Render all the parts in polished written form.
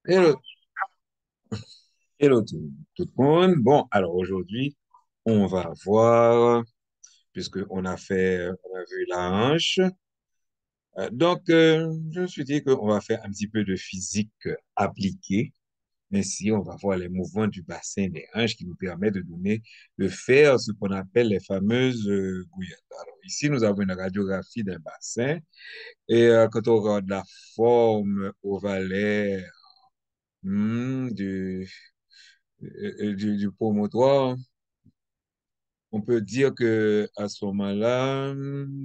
Hello, hello tout le monde. Bon, alors aujourd'hui, on va voir, puisque on a vu la hanche. Je me suis dit qu'on va faire un petit peu de physique appliquée. Ainsi, on va voir les mouvements du bassin des hanches qui nous permettent de faire ce qu'on appelle les fameuses gouillottes. Alors ici, nous avons une radiographie d'un bassin quand on regarde la forme ovalaire du du promontoire, on peut dire que à ce moment-là,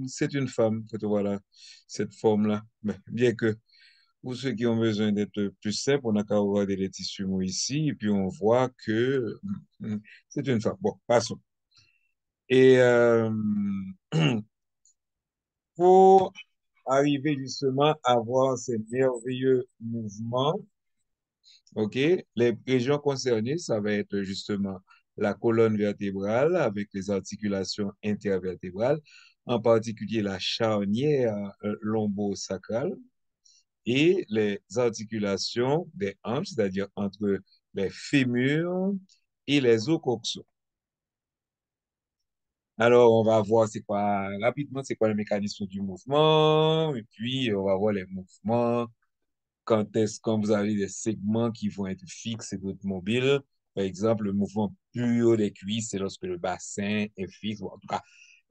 c'est une femme que tu vois là, cette forme-là. Mais bien que pour ceux qui ont besoin d'être plus simples, on n'a qu'à regarder les tissus mous ici, et puis on voit que c'est une femme. Bon, passons. Et pour arriver justement à voir ces merveilleux mouvements, OK? Les régions concernées, ça va être justement la colonne vertébrale avec les articulations intervertébrales, en particulier la charnière lombo-sacrale et les articulations des hanches, c'est-à-dire entre les fémurs et les os coxaux. Alors, on va voir c'est quoi, rapidement, c'est quoi le mécanisme du mouvement, et puis on va voir les mouvements quand vous avez des segments qui vont être fixes et d'autres mobiles. Par exemple, le mouvement plus haut des cuisses, c'est lorsque le bassin est fixe. Bon, en tout cas,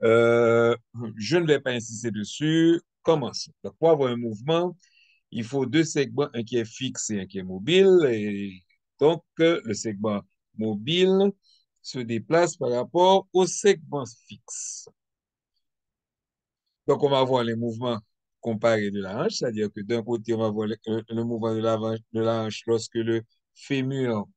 euh, je ne vais pas insister dessus. Commençons. Donc, pour avoir un mouvement, il faut deux segments, un qui est fixe et un qui est mobile. Et donc, le segment mobile se déplace par rapport au segment fixe. Donc, on va voir les mouvements comparés de la hanche, c'est-à-dire que d'un côté, on va voir le mouvement de la hanche lorsque le fémur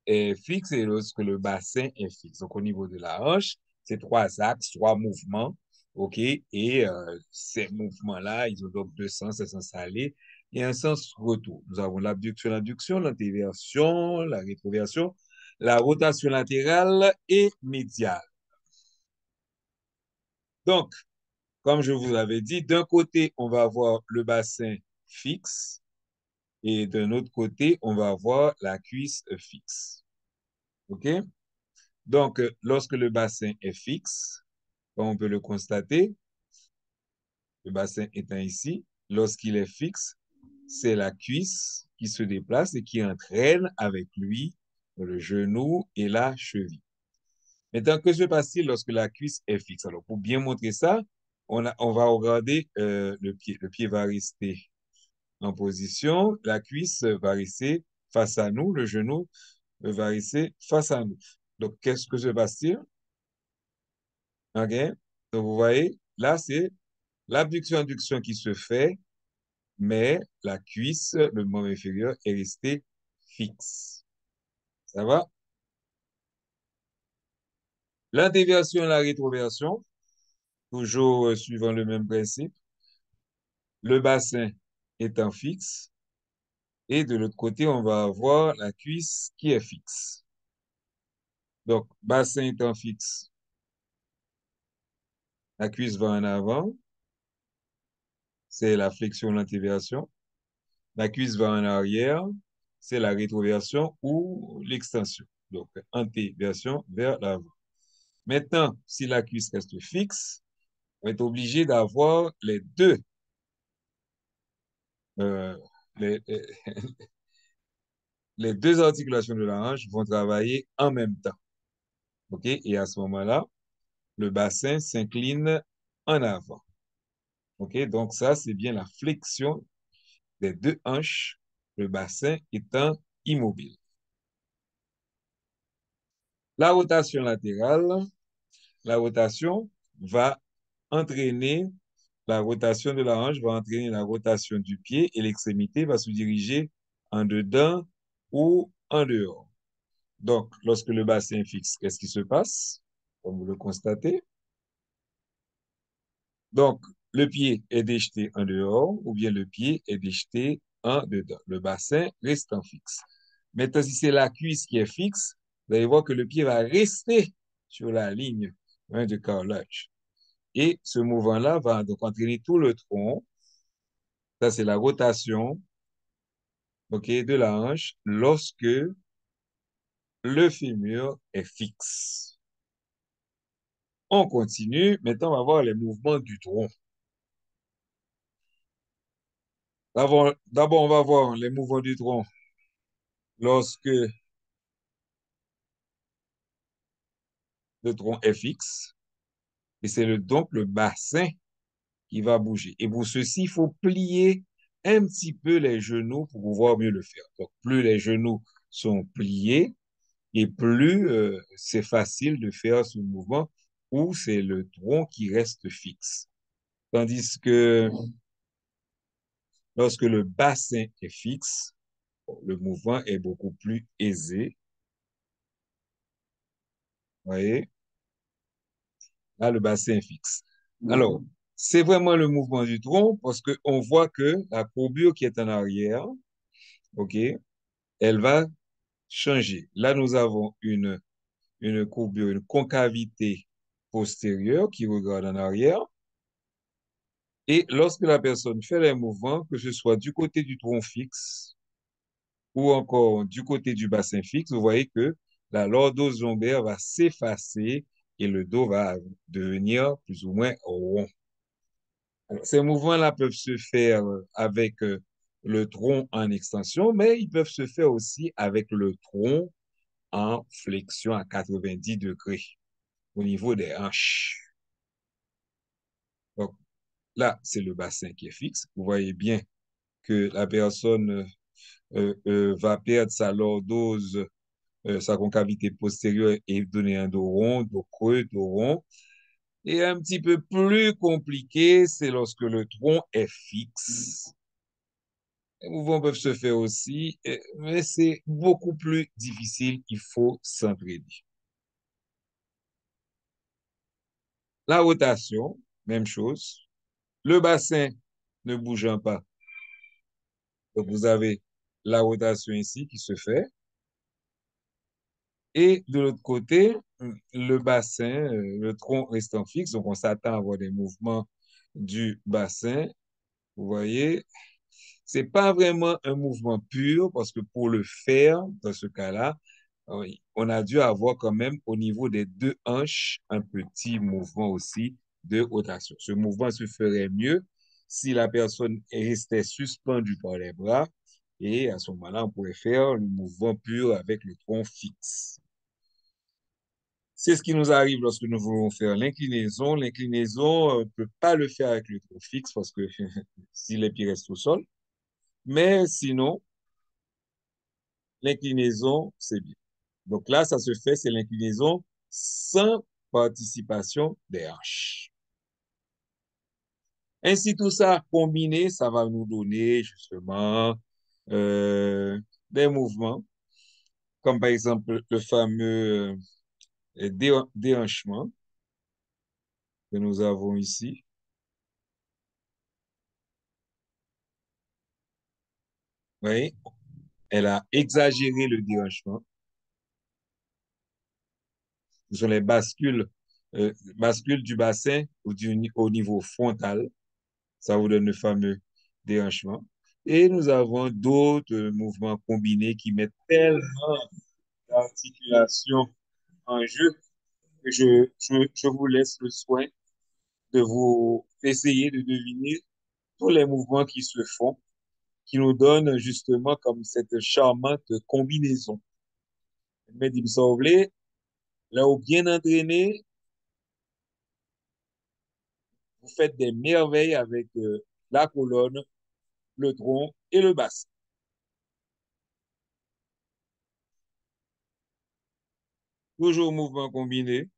est fixe et lorsque le bassin est fixe. Donc, au niveau de la hanche, c'est trois axes, trois mouvements, OK? Et ces mouvements-là, ils ont donc deux sens, un sens aller et un sens retour. Nous avons l'abduction, l'antéversion, la rétroversion, la rotation latérale et médiale. Donc, comme je vous l'avais dit, d'un côté, on va avoir le bassin fixe et d'un autre côté, on va avoir la cuisse fixe. OK? Donc, lorsque le bassin est fixe, comme on peut le constater, le bassin étant ici, lorsqu'il est fixe, c'est la cuisse qui se déplace et qui entraîne avec lui le genou et la cheville. Maintenant, que se passe-t-il lorsque la cuisse est fixe? Alors, pour bien montrer ça, on va regarder le pied. Le pied va rester en position, la cuisse va rester face à nous, le genou va rester face à nous. Donc, qu'est-ce que se passe-t-il? OK? Donc, vous voyez, là, c'est l'abduction-adduction qui se fait, mais la cuisse, le membre inférieur, est resté fixe. Ça va? L'intéversion et la rétroversion, toujours suivant le même principe, le bassin étant fixe, et de l'autre côté, on va avoir la cuisse qui est fixe. Donc, bassin étant fixe, la cuisse va en avant, c'est la flexion, l'antéversion. La cuisse va en arrière, c'est la rétroversion ou l'extension. Donc, antéversion vers l'avant. Maintenant, si la cuisse reste fixe, on est obligé d'avoir euh, les, les- les deux articulations de la hanche vont travailler en même temps. OK? Et à ce moment-là, le bassin s'incline en avant. OK? Donc, ça, c'est bien la flexion des deux hanches, le bassin étant immobile. La rotation latérale, la rotation va entraîner, la rotation de la hanche va entraîner la rotation du pied et l'extrémité va se diriger en dedans ou en dehors. Donc, lorsque le bassin est fixe, qu'est-ce qui se passe? Comme vous le constatez. Donc, le pied est déjeté en dehors ou bien le pied est déjeté en dedans. Le bassin reste en fixe. Maintenant, si c'est la cuisse qui est fixe, vous allez voir que le pied va rester sur la ligne de carrelage. Et ce mouvement-là va donc entraîner tout le tronc. Ça, c'est la rotation OK, de la hanche lorsque le fémur est fixe. On continue. Maintenant, on va voir les mouvements du tronc. D'abord, on va voir les mouvements du tronc lorsque le tronc est fixe. Et c'est donc le bassin qui va bouger. Et pour ceci, il faut plier un petit peu les genoux pour pouvoir mieux le faire. Donc, plus les genoux sont pliés et plus c'est facile de faire ce mouvement où c'est le tronc qui reste fixe. Tandis que lorsque le bassin est fixe, le mouvement est beaucoup plus aisé. Vous voyez? Là, le bassin est fixe. Alors, c'est vraiment le mouvement du tronc parce qu'on voit que la courbure qui est en arrière, OK, elle va changer. Là, nous avons une courbure, une concavité postérieure qui regarde en arrière. Et lorsque la personne fait les mouvements, que ce soit du côté du tronc fixe ou encore du côté du bassin fixe, vous voyez que la lordose lombaire va s'effacer et le dos va devenir plus ou moins rond. Alors, ces mouvements-là peuvent se faire avec le tronc en extension, mais ils peuvent se faire aussi avec le tronc en flexion à 90 degrés au niveau des hanches. Donc là, c'est le bassin qui est fixe. Vous voyez bien que la personne va perdre sa lordose, sa concavité postérieure et donner un dos rond, dos creux, dos rond. Et un petit peu plus compliqué, c'est lorsque le tronc est fixe. Les mouvements peuvent se faire aussi, mais c'est beaucoup plus difficile. Il faut s'entraîner. La rotation, même chose. Le bassin ne bougeant pas. Donc, vous avez la rotation ici qui se fait. Et de l'autre côté, le bassin, le tronc restant fixe. Donc, on s'attend à avoir des mouvements du bassin. Vous voyez, c'est pas vraiment un mouvement pur parce que pour le faire, dans ce cas-là, oui, on a dû avoir quand même au niveau des deux hanches un petit mouvement aussi de rotation. Ce mouvement se ferait mieux si la personne restait suspendue par les bras et à ce moment-là, on pourrait faire le mouvement pur avec le tronc fixe. C'est ce qui nous arrive lorsque nous voulons faire l'inclinaison. L'inclinaison, on ne peut pas le faire avec le tronc fixe parce que si les pieds restent au sol. Mais sinon, l'inclinaison, c'est bien. Donc là, ça se fait, c'est l'inclinaison sans participation des hanches. Ainsi, tout ça combiné, ça va nous donner justement euh, des mouvements, comme par exemple le fameux déhanchement que nous avons ici. Vous voyez, elle a exagéré le déhanchement. Ce sont les bascules du bassin au niveau frontal. Ça vous donne le fameux déhanchement. Et nous avons d'autres mouvements combinés qui mettent tellement d'articulation en jeu que je vous laisse le soin de vous essayer de deviner tous les mouvements qui se font, qui nous donnent justement comme cette charmante combinaison. Mais il me semblait, là où bien entraîné, vous faites des merveilles avec la colonne, le tronc et le bassin. Toujours mouvement combiné.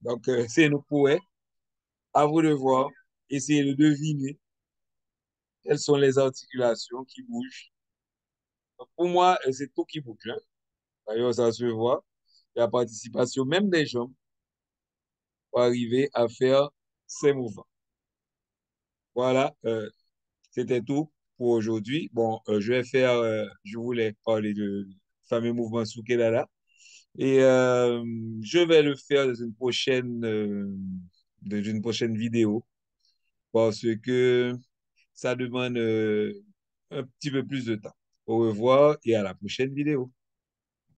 Donc, c'est nous poètes. À vous de voir, essayer de deviner quelles sont les articulations qui bougent. Donc, pour moi, c'est tout qui bouge, hein. D'ailleurs, ça se voit. La participation même des jambes pour arriver à faire ces mouvements. Voilà, c'était tout pour aujourd'hui. Bon, je voulais parler de fameux mouvement Soukelala. Et je vais le faire dans une prochaine vidéo. parce que ça demande un petit peu plus de temps. Au revoir et à la prochaine vidéo.